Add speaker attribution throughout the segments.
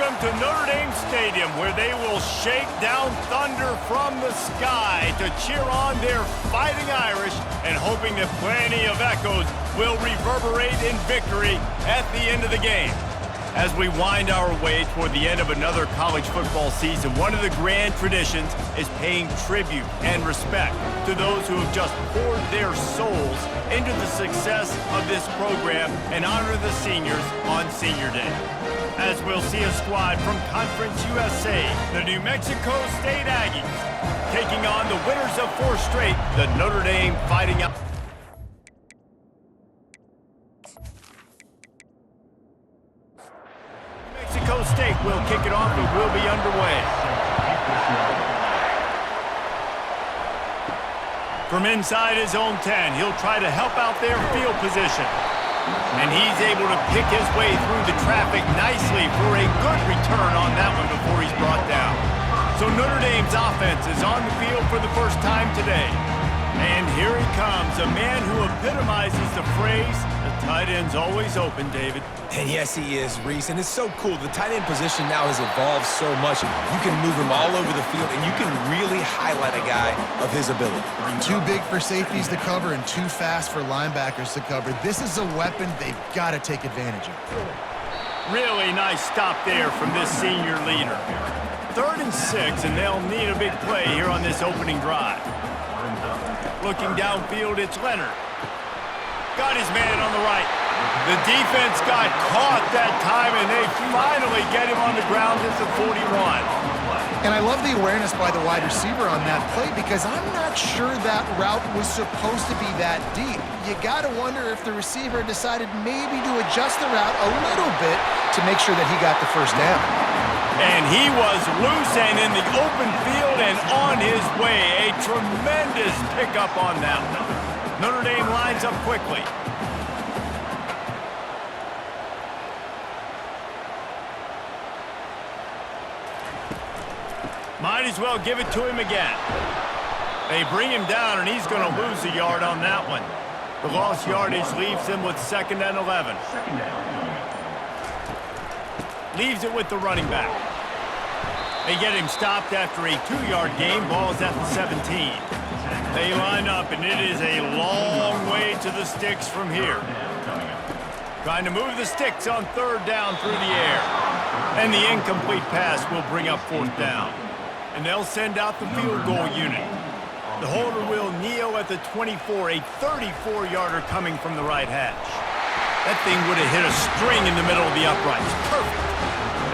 Speaker 1: Welcome to Notre Dame Stadium, where they will shake down thunder from the sky to cheer on their Fighting Irish and hoping that plenty of echoes will reverberate in victory at the end of the game. As we wind our way toward the end of another college football season, one of the grand traditions is paying tribute and respect to those who have just poured their souls into the success of this program and honor the seniors on Senior Day. As we'll see a squad from Conference USA, the New Mexico State Aggies, taking on the winners of 4 straight, the Notre Dame Fighting Irish. New Mexico State will kick it off and will be underway. From inside his own 10, he'll try to help out their field position. And he's able to pick his way through the traffic nicely for a good return on that one before he's brought down. So Notre Dame's offense is on the field for the first time today. And here he comes, a man who epitomizes the phrase, the tight end's always open, David.
Speaker 2: And yes, he is, Reese. And it's so cool. The tight end position now has evolved so much. You can move him all over the field, and you can really highlight a guy of his ability.
Speaker 3: Too big for safeties to cover and too fast for linebackers to cover. This is a weapon they've got to take advantage of.
Speaker 1: Really nice stop there from this senior leader. 3rd and 6, and they'll need a big play here on this opening drive. Looking downfield, it's Leonard. Got his man on the right. The defense got caught that time, and they finally get him on the ground at the 41.
Speaker 3: And I love the awareness by the wide receiver on that play because I'm not sure that route was supposed to be that deep. You got to wonder if the receiver decided maybe to adjust the route a little bit to make sure that he got the first down.
Speaker 1: And he was loose and in the open field and on his way. A tremendous pickup on that one. Notre Dame lines up quickly. Might as well give it to him again. They bring him down, and he's going to lose a yard on that one. The lost yardage leaves him with 2nd and 11. Leaves it with the running back. They get him stopped after a 2-yard gain. Ball's at the 17. They line up, and it is a long way to the sticks from here. Trying to move the sticks on 3rd down through the air. And the incomplete pass will bring up 4th down. And they'll send out the field goal unit. The holder will kneel at the 24, a 34-yarder coming from the right hash. That thing would have hit a string in the middle of the uprights. Perfect.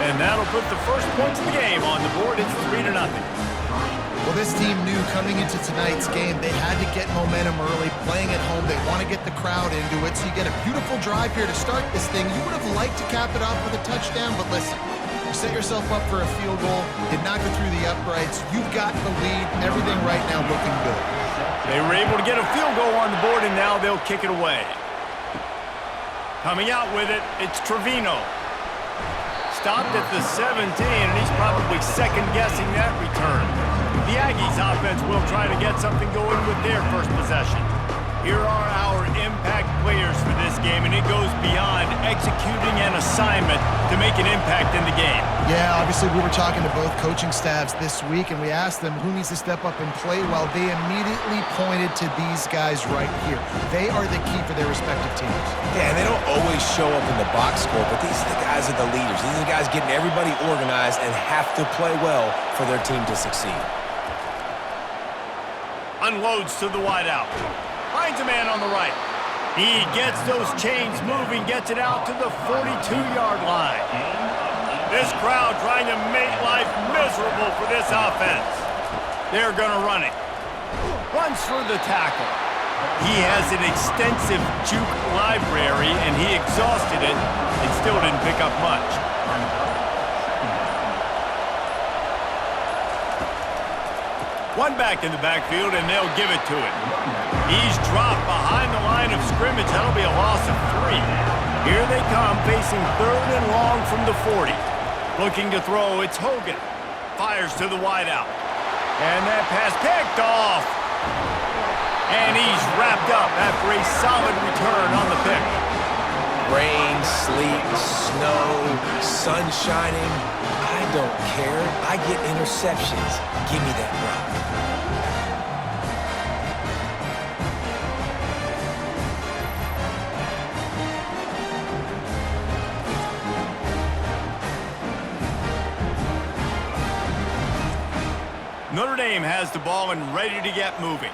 Speaker 1: And that'll put the first points of the game on the board. It's 3-0.
Speaker 3: Well, this team knew coming into tonight's game they had to get momentum early, playing at home. They want to get the crowd into it, so you get a beautiful drive here to start this thing. You would have liked to cap it off with a touchdown, but listen, you set yourself up for a field goal, did not go through the uprights. You've got the lead, everything right now looking good.
Speaker 1: They were able to get a field goal on the board, and now they'll kick it away. Coming out with it, it's Trevino. Stopped at the 17, and he's probably second-guessing that return. The Aggies offense will try to get something going with their first possession. Here are our impact players for this game, and it goes beyond executing an assignment to make an impact in the game.
Speaker 3: Yeah, obviously we were talking to both coaching staffs this week, and we asked them who needs to step up and play well. They immediately pointed to these guys right here. They are the key for their respective teams.
Speaker 2: Yeah, and they don't always show up in the box score, but these are the guys are the leaders. These are the guys getting everybody organized and have to play well for their team to succeed.
Speaker 1: Unloads to the wideout. Finds a man on the right. He gets those chains moving, gets it out to the 42-yard line. This crowd trying to make life miserable for this offense. They're going to run it. Runs through the tackle. He has an extensive juke library, and he exhausted it and still didn't pick up much. One back in the backfield, and they'll give it to him. He's dropped behind the line of scrimmage. That'll be a loss of 3. Here they come, facing 3rd and long from the 40. Looking to throw, it's Hogan. Fires to the wideout. And that pass picked off. And he's wrapped up after a solid return on the pick.
Speaker 2: Rain, sleet, snow, sun shining. don't care. I get interceptions. Give me that rock.
Speaker 1: Notre Dame has the ball and ready to get moving.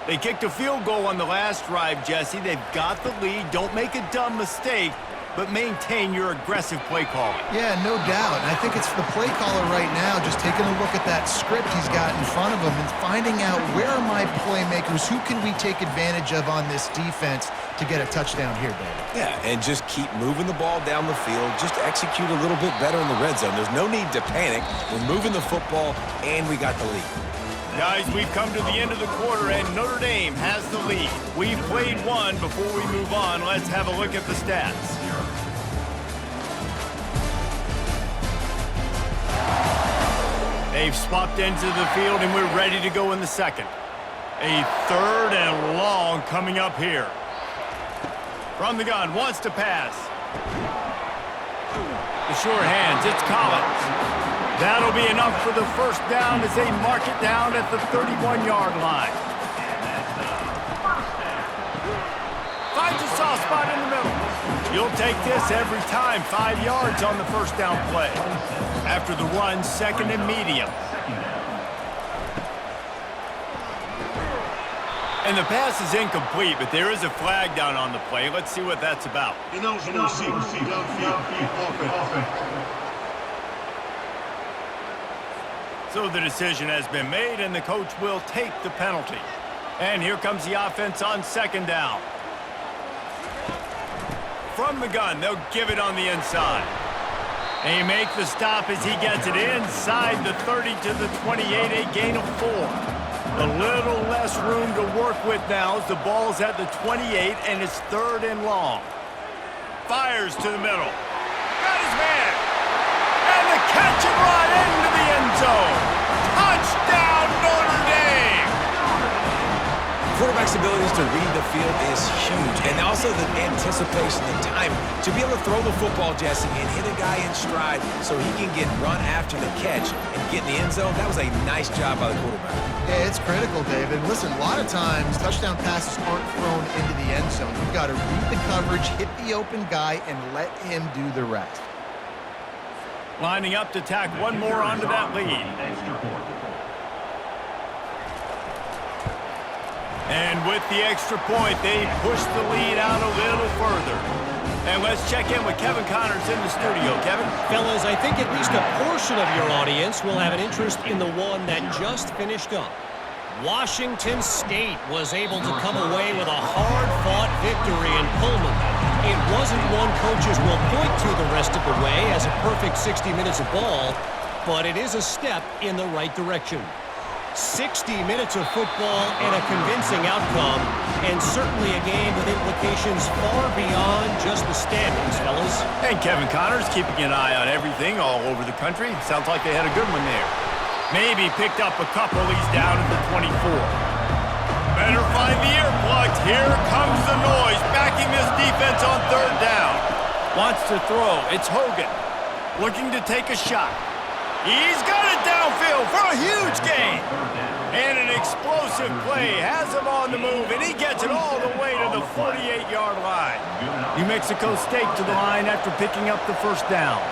Speaker 1: They kicked a field goal on the last drive, Jesse. They've got the lead. Don't make a dumb mistake, but maintain your aggressive play calling.
Speaker 3: Yeah, no doubt. And I think it's the play caller right now just taking a look at that script he's got in front of him and finding out where are my playmakers, who can we take advantage of on this defense to get a touchdown here, David.
Speaker 2: Yeah, and just keep moving the ball down the field. Just execute a little bit better in the red zone. There's no need to panic. We're moving the football, and we got the lead.
Speaker 1: Guys, we've come to the end of the quarter, and Notre Dame has the lead. We've played one. Before we move on, let's have a look at the stats. They've swapped into the field, and we're ready to go in the second. A 3rd and long coming up here. From the gun, wants to pass. The sure hands, it's Collins. That'll be enough for the first down as they mark it down at the 31-yard line. Finds a soft spot in the middle. You'll take this every time. 5 yards on the first down play. After the run, 2nd and medium. And the pass is incomplete, but there is a flag down on the play. Let's see what that's about. So the decision has been made, and the coach will take the penalty. And here comes the offense on 2nd down. From the gun, they'll give it on the inside. They make the stop as he gets it inside the 30 to the 28, a gain of 4. A little less room to work with now as the ball's at the 28, and it's 3rd and long. Fires to the middle. Got his man. And the catch and run into the end zone. Touchdown, Notre Dame!
Speaker 2: Quarterback's abilities to read the field is huge, and also the anticipation, the time to be able to throw the football, Jesse, and hit a guy in stride so he can get run after the catch and get in the end zone. That was a nice job by the quarterback.
Speaker 3: Yeah, it's critical, David. Listen, a lot of times touchdown passes aren't thrown into the end zone. You've got to read the coverage, hit the open guy, and let him do the rest.
Speaker 1: Lining up to tack one more onto that lead. And with the extra point, they push the lead out a little further. And let's check in with Kevin Connors in the studio. Kevin?
Speaker 4: Fellas, I think at least a portion of your audience will have an interest in the one that just finished up. Washington State was able to come away with a hard-fought victory in Pullman. It wasn't one coaches will point to the rest of the way as a perfect 60 minutes of ball, but it is a step in the right direction. 60 minutes of football and a convincing outcome, and certainly a game with implications far beyond just the standings, fellas.
Speaker 1: And Kevin Connors keeping an eye on everything all over the country. Sounds like they had a good one there. Maybe picked up a couple. He's down at the 24. Better find the earplugs. Here comes the noise, backing this defense on 3rd down. Wants to throw. It's Hogan looking to take a shot. He's got it downfield for a huge gain. And an explosive play has him on the move, and he gets it all the way to the 48-yard line. New Mexico State to the line after picking up the first down.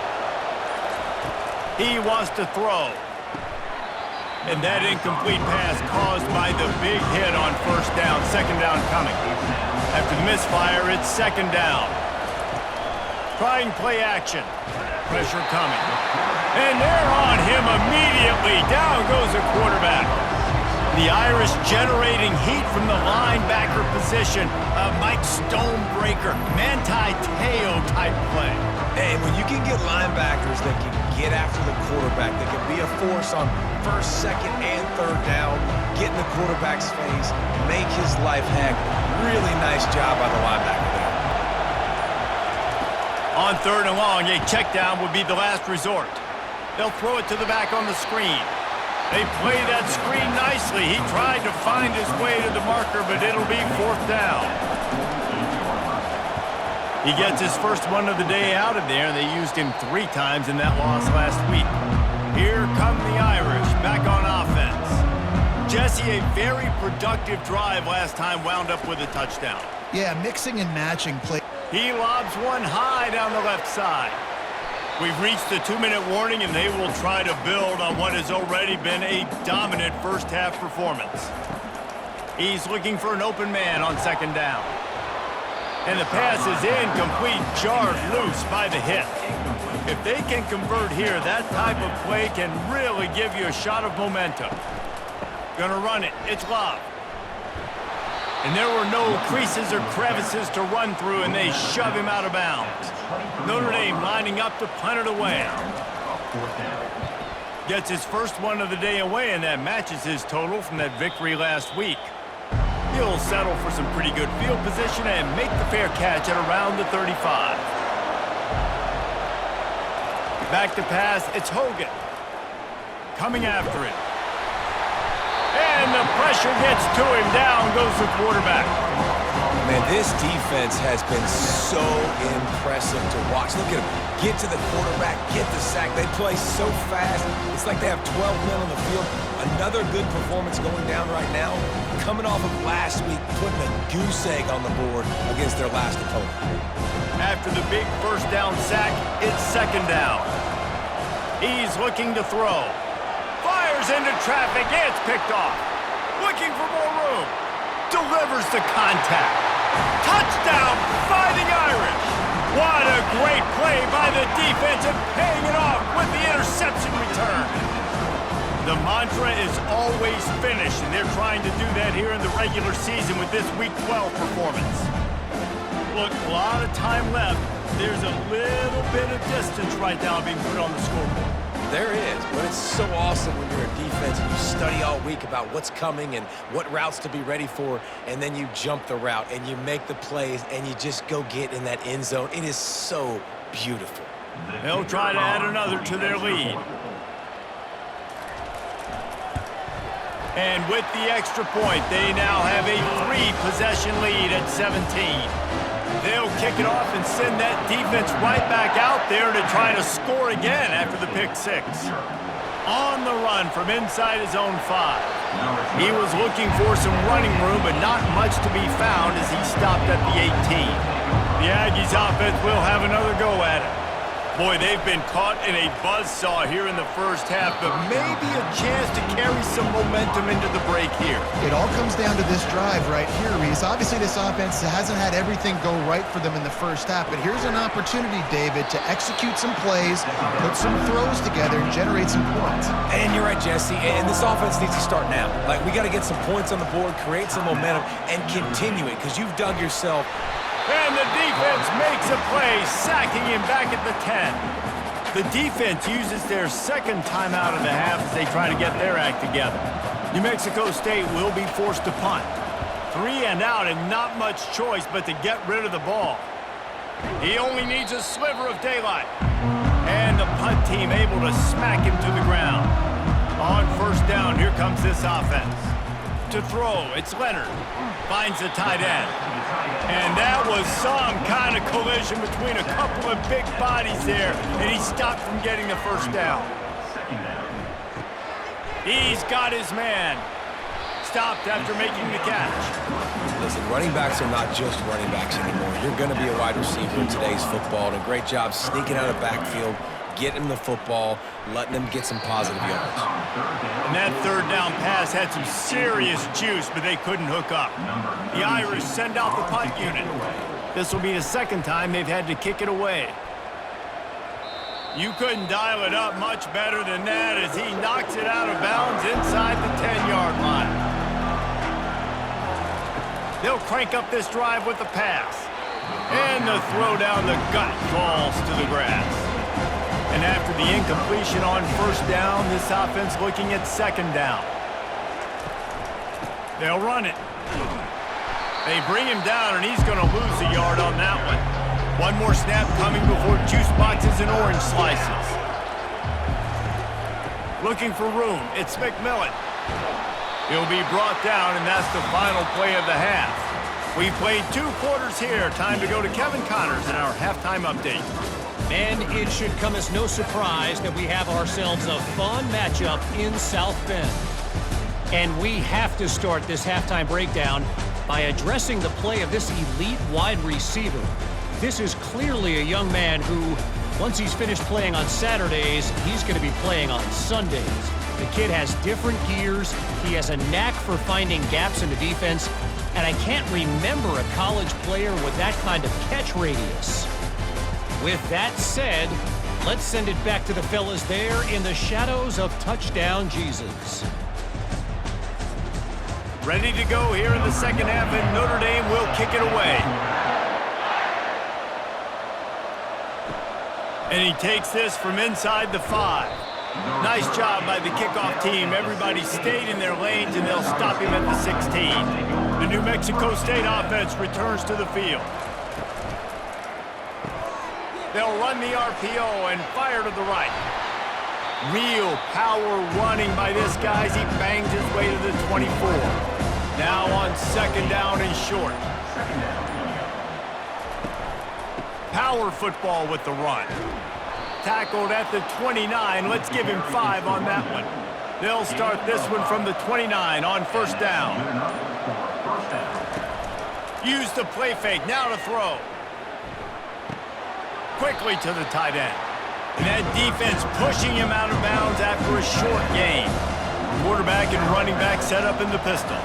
Speaker 1: He wants to throw. And that incomplete pass caused by the big hit on 1st down. 2nd down coming. After the misfire, it's 2nd down. Trying play action. Pressure coming. And they're on him immediately. Down goes the quarterback. The Irish generating heat from the linebacker position. A Mike Stonebreaker, Manti Te'o type play.
Speaker 2: And when you can get linebackers that can get after the quarterback, that can be a force on 1st, 2nd, and 3rd down, get in the quarterback's face, make his life heck. Really nice job by the linebacker there.
Speaker 1: On 3rd and long, a check down would be the last resort. They'll throw it to the back on the screen. They play that screen nicely. He tried to find his way to the marker, but it'll be 4th down. He gets his first one of the day out of there. They used him 3 times in that loss last week. Here come the Irish back on offense. Jesse, a very productive drive last time wound up with a touchdown.
Speaker 3: Yeah, mixing and matching play.
Speaker 1: He lobs one high down the left side. We've reached the 2-minute warning, and they will try to build on what has already been a dominant first-half performance. He's looking for an open man on second down. And the pass is incomplete, jarred loose by the hit. If they can convert here, that type of play can really give you a shot of momentum. Gonna run it. It's Love. And there were no creases or crevices to run through, and they shove him out of bounds. Notre Dame lining up to punt it away. Gets his first one of the day away, and that matches his total from that victory last week. He'll settle for some pretty good field position and make the fair catch at around the 35. Back to pass, it's Hogan. Coming after it. And the pressure gets to him. Down goes the quarterback.
Speaker 2: Man, this defense has been so impressive to watch. Look at them. Get to the quarterback, get the sack. They play so fast. It's like they have 12 men on the field. Another good performance going down right now. Coming off of last week, putting a goose egg on the board against their last opponent.
Speaker 1: After the big first down sack, it's second down. He's looking to throw. Fires into traffic. It's picked off. Looking for more room. Delivers the contact. Touchdown, Fighting Irish. What a great play by the defense and paying it off with the interception return. The mantra is always finish, and they're trying to do that here in the regular season with this Week 12 performance. Look, a lot of time left. There's a little bit of distance right now being put on the scoreboard.
Speaker 2: There is, but it's so awesome when you're a defense and you study all week about what's coming and what routes to be ready for, and then you jump the route and you make the plays and you just go get in that end zone. It is so beautiful.
Speaker 1: They'll try to add another to their lead. And with the extra point, they now have a 3-possession lead at 17. They'll kick it off and send that defense right back out there to try to score again after the pick 6. On the run from inside his own 5. He was looking for some running room, but not much to be found as he stopped at the 18. The Aggies offense will have another go at it. Boy, they've been caught in a buzzsaw here in the first half, but maybe a chance to carry some momentum into the break here.
Speaker 3: It all comes down to this drive right here, Reese. Obviously, this offense hasn't had everything go right for them in the first half, but here's an opportunity, David, to execute some plays, put some throws together, and generate some points.
Speaker 2: And you're right, Jesse, and this offense needs to start now. Like, we got to get some points on the board, create some momentum, and continue it, because you've dug yourself.
Speaker 1: And the defense makes a play, sacking him back at the 10. The defense uses their second timeout of the half as they try to get their act together. New Mexico State will be forced to punt. 3 and out and not much choice but to get rid of the ball. He only needs a sliver of daylight. And the punt team able to smack him to the ground. On first down, here comes this offense. To throw, it's Leonard. Finds the tight end. And that was some kind of collision between a couple of big bodies there, and he stopped from getting the first down. He's got his man. Stopped after making the catch.
Speaker 2: Listen, running backs are not just running backs anymore. You're going to be a wide receiver in today's football, and a great job sneaking out of backfield, getting him the football, letting him get some positive yards.
Speaker 1: And that third down pass had some serious juice, but they couldn't hook up. The Irish send out the punt unit. This will be the second time they've had to kick it away. You couldn't dial it up much better than that as he knocks it out of bounds inside the 10-yard line. They'll crank up this drive with the pass. And the throw down the gut falls to the grass. And after the incompletion on first down, this offense looking at second down. They'll run it. They bring him down, and he's going to lose a yard on that one. One more snap coming before juice boxes and orange slices. Looking for room, it's McMillan. He'll be brought down, and that's the final play of the half. We've played 2 quarters here. Time to go to Kevin Connors in our halftime update.
Speaker 4: And it should come as no surprise that we have ourselves a fun matchup in South Bend. And we have to start this halftime breakdown by addressing the play of this elite wide receiver. This is clearly a young man who, once he's finished playing on Saturdays, he's going to be playing on Sundays. The kid has different gears. He has a knack for finding gaps in the defense. And I can't remember a college player with that kind of catch radius. With that said, let's send it back to the fellas there in the shadows of Touchdown Jesus.
Speaker 1: Ready to go here in the second half, and Notre Dame will kick it away. And he takes this from inside the 5. Nice job by the kickoff team. Everybody stayed in their lanes, and they'll stop him at the 16. The New Mexico State offense returns to the field. They'll run the RPO and fire to the right. Real power running by this guy as he bangs his way to the 24. Now on second down and short. Power football with the run. Tackled at the 29. Let's give him 5 on that one. They'll start this one from the 29 on first down. Use the play fake. Now to throw. Quickly to the tight end. And that defense pushing him out of bounds after a short gain. Quarterback and running back set up in the pistol.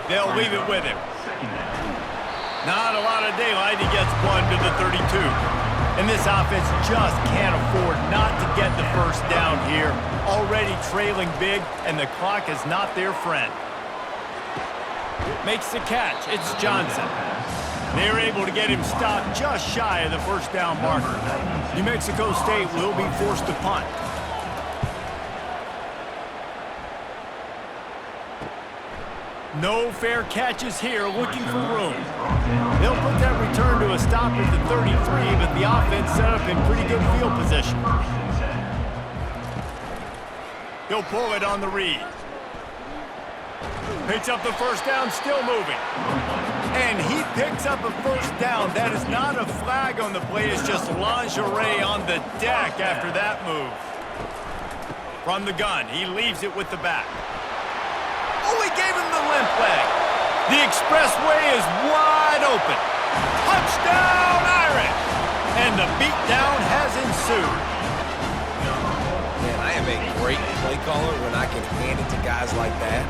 Speaker 1: They'll leave it with him. Not a lot of daylight. He gets one to the 32. And this offense just can't afford not to get the first down here. Already trailing big, and the clock is not their friend. Makes the catch. It's Johnson. They're able to get him stopped just shy of the first down marker. New Mexico State will be forced to punt. No fair catches here, looking for room. They'll put that return to a stop at the 33, but the offense set up in pretty good field position. He'll pull it on the read. Picks up the first down, still moving. And he picks up a first down. That is not a flag on the play. It's just lingerie on the deck after that move. From the gun, he leaves it with the back. Oh, he gave him the limp leg. The expressway is wide open. Touchdown, Irish! And the beatdown has ensued.
Speaker 2: Man, I am a great play caller when I can hand it to guys like that.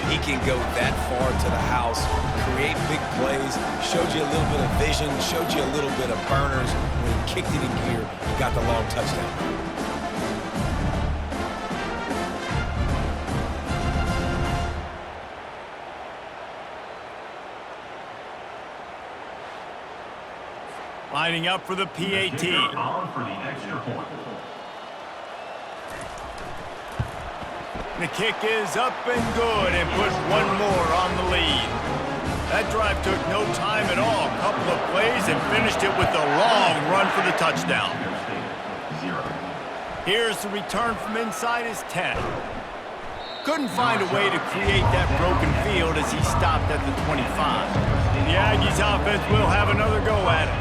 Speaker 2: And he can go that far to the house, create big plays, showed you a little bit of vision, showed you a little bit of burners. When he kicked it in gear, he got the long touchdown.
Speaker 1: Lining up for the PAT. The kick is up and good and puts one more on the lead. That drive took no time at all. A couple of plays and finished it with a long run for the touchdown. Here's the return from inside his 10. Couldn't find a way to create that broken field as he stopped at the 25. The Aggies offense will have another go at it.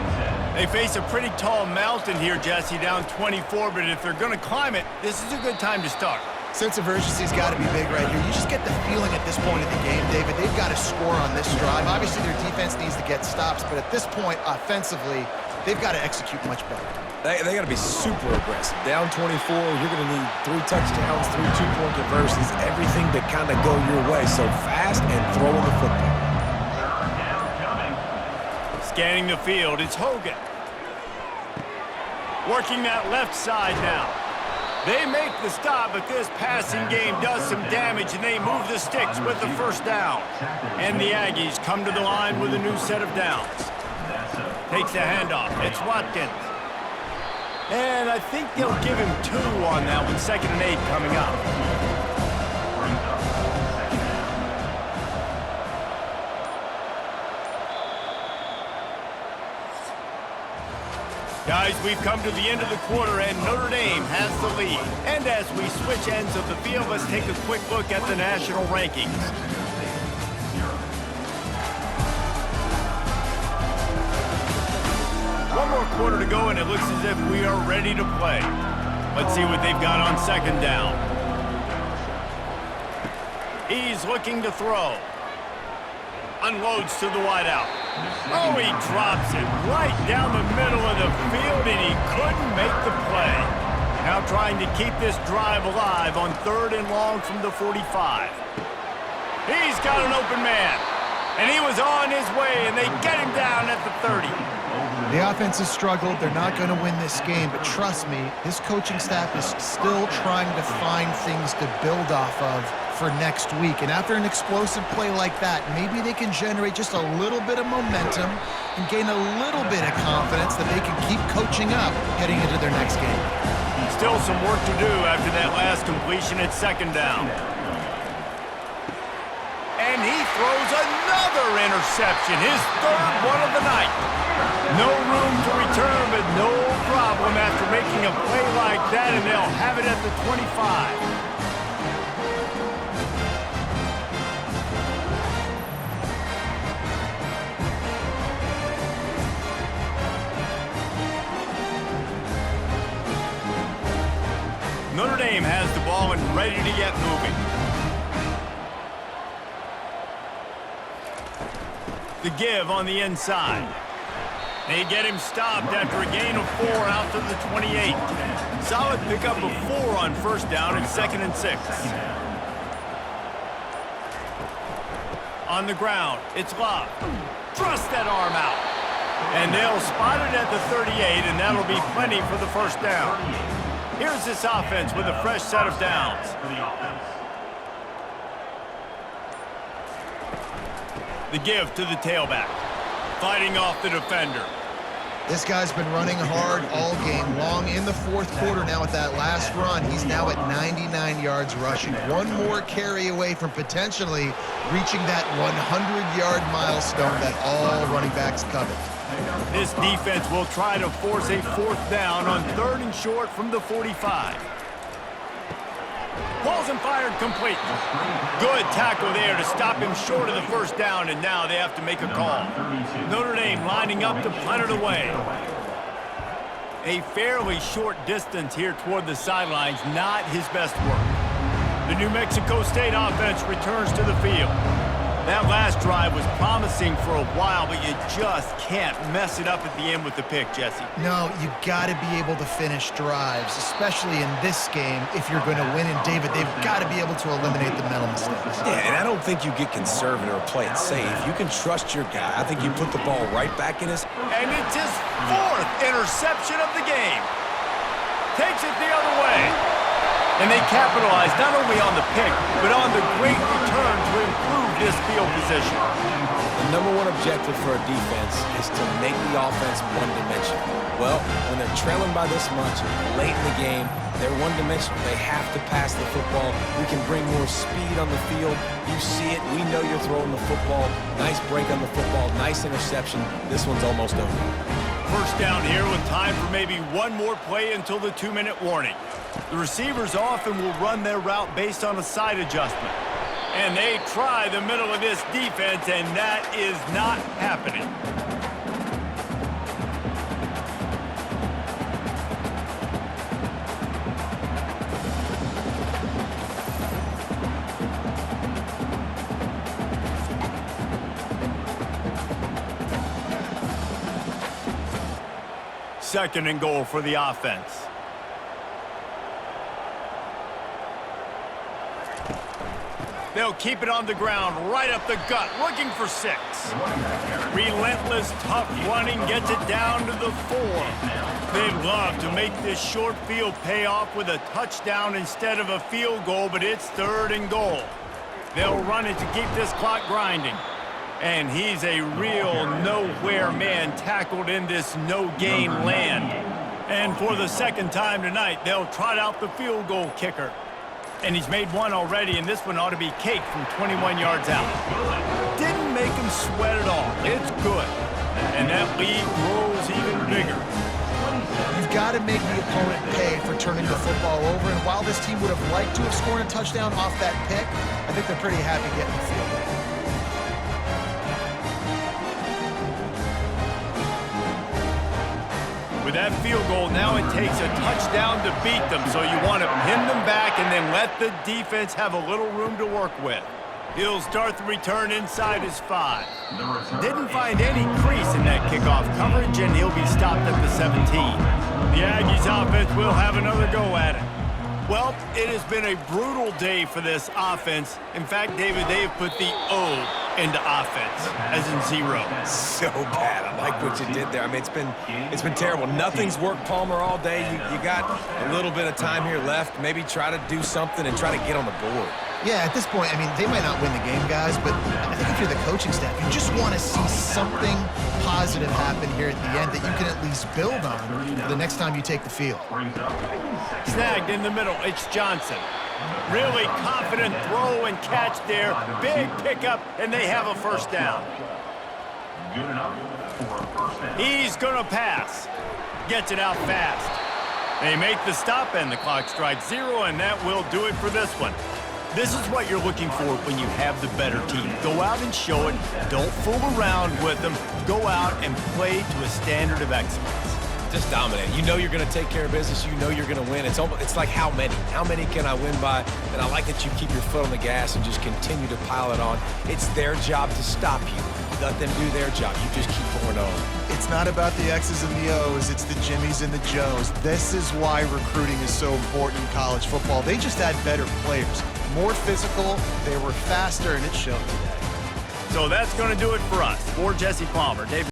Speaker 1: They face a pretty tall mountain here, Jesse, down 24, but if they're going to climb it, this is a good time to start.
Speaker 3: Sense of urgency's got to be big right here. You just get the feeling at this point of the game, David, they've got to score on this drive. Obviously, their defense needs to get stops, but at this point, offensively, they've got to execute much better.
Speaker 2: They got to be super aggressive. Down 24, you're going to need 3 touchdowns, 3 two-point conversions, everything to kind of go your way. So fast and throwing the football.
Speaker 1: Scanning the field, it's Hogan. Working that left side now. They make the stop, but this passing game does some damage, and they move the sticks with the first down. And the Aggies come to the line with a new set of downs. Takes the handoff. It's Watkins. And I think they'll give him 2 on that one. 2nd and 8 coming up. Guys, we've come to the end of the quarter, and Notre Dame has the lead. And as we switch ends of the field, let's take a quick look at the national rankings. One more quarter to go, and it looks as if we are ready to play. Let's see what they've got on second down. He's looking to throw. Unloads to the wideout. Oh, he drops it right down the middle of the field, and he couldn't make the play. Now trying to keep this drive alive on 3rd and long from the 45. He's got an open man, and he was on his way, and they get him down at the 30.
Speaker 3: The offense has struggled. They're not going to win this game, but trust me, this coaching staff is still trying to find things to build off of for next week. And after an explosive play like that, maybe they can generate just a little bit of momentum and gain a little bit of confidence that they can keep coaching up heading into their next game.
Speaker 1: Still some work to do after that last completion at second down. And he throws another interception, his 3rd one of the night. No room to return, but no problem after making a play like that, and they'll have it at the 25. Notre Dame has the ball and ready to get moving. The give on the inside. They get him stopped after a gain of 4 out to the 28. Solid pickup of 4 on first down and 2nd and 6. On the ground, it's Love. Thrust that arm out. And they'll spot it at the 38, and that'll be plenty for the first down. Here's this offense with a fresh set of downs. The give to the tailback. Fighting off the defender.
Speaker 3: This guy's been running hard all game long. In the 4th quarter now with that last run, he's now at 99 yards rushing. One more carry away from potentially reaching that 100-yard milestone that all running backs covet.
Speaker 1: This defense will try to force a 4th down on 3rd and short from the 45. Ball's and fired complete. Good tackle there to stop him short of the first down, and now they have to make a call. Notre Dame lining up to punt it away. A fairly short distance here toward the sidelines, not his best work. The New Mexico State offense returns to the field. That last drive was promising for a while, but you just can't mess it up at the end with the pick, Jesse.
Speaker 3: No, you got to be able to finish drives, especially in this game. If you're going to win, and David, they've got to be able to eliminate the mental mistakes.
Speaker 2: Yeah, and I don't think you get conservative or play it safe. You can trust your guy. I think you put the ball right back in his...
Speaker 1: And it's his 4th interception of the game. Takes it the other way. And they capitalize not only on the pick, but on the great return to improve this field position.
Speaker 2: The #1 objective for a defense is to make the offense one-dimensional. Well, when they're trailing by this much, late in the game, they're one-dimensional. They have to pass the football. We can bring more speed on the field. You see it. We know you're throwing the football. Nice break on the football. Nice interception. This one's almost over.
Speaker 1: First down here with time for maybe one more play until the 2-minute warning. The receivers often will run their route based on a side adjustment. And they try the middle of this defense, and that is not happening. Second and goal for the offense. They'll keep it on the ground, right up the gut, looking for 6. Relentless, tough running gets it down to the 4. They'd love to make this short field pay off with a touchdown instead of a field goal, but it's 3rd and goal. They'll run it to keep this clock grinding. And he's a real nowhere man tackled in this no-gain land. And for the 2nd time tonight, they'll trot out the field goal kicker. And he's made one already, and this one ought to be cake from 21 yards out. Didn't make him sweat at all. It's good. And that lead grows even bigger.
Speaker 3: You've got to make the opponent pay for turning the football over, and while this team would have liked to have scored a touchdown off that pick, I think they're pretty happy getting the field goal.
Speaker 1: With that field goal, now it takes a touchdown to beat them, so you want to pin them back and then let the defense have a little room to work with. He'll start the return inside his 5. Didn't find any crease in that kickoff coverage, and he'll be stopped at the 17. The Aggies offense will have another go at it. Well, it has been a brutal day for this offense. In fact, David, they have put the O into offense, as in 0.
Speaker 2: So bad. I like what you did there. I mean, it's been terrible. Nothing's worked, Palmer, all day. You got a little bit of time here left. Maybe try to do something and try to get on the board.
Speaker 3: Yeah, at this point, I mean, they might not win the game, guys, but I think if you're the coaching staff, you just want to see something positive happen here at the end that you can at least build on for the next time you take the field.
Speaker 1: Snagged in the middle, it's Johnson. Really confident throw and catch there. Big pickup, and they have a first down. He's going to pass. Gets it out fast. They make the stop, and the clock strikes 0, and that will do it for this one. This is what you're looking for when you have the better team. Go out and show it. Don't fool around with them. Go out and play to a standard of excellence.
Speaker 2: Just dominate. You know you're going to take care of business. You know you're going to win. It's like how many? How many can I win by? And I like that you keep your foot on the gas and just continue to pile it on. It's their job to stop you. Let them do their job. You just keep pouring on.
Speaker 3: It's not about the X's and the O's. It's the Jimmies and the Joes. This is why recruiting is so important in college football. They just had better players. More physical, they were faster, and it showed today.
Speaker 1: So that's going to do it for us. For Jesse Palmer, David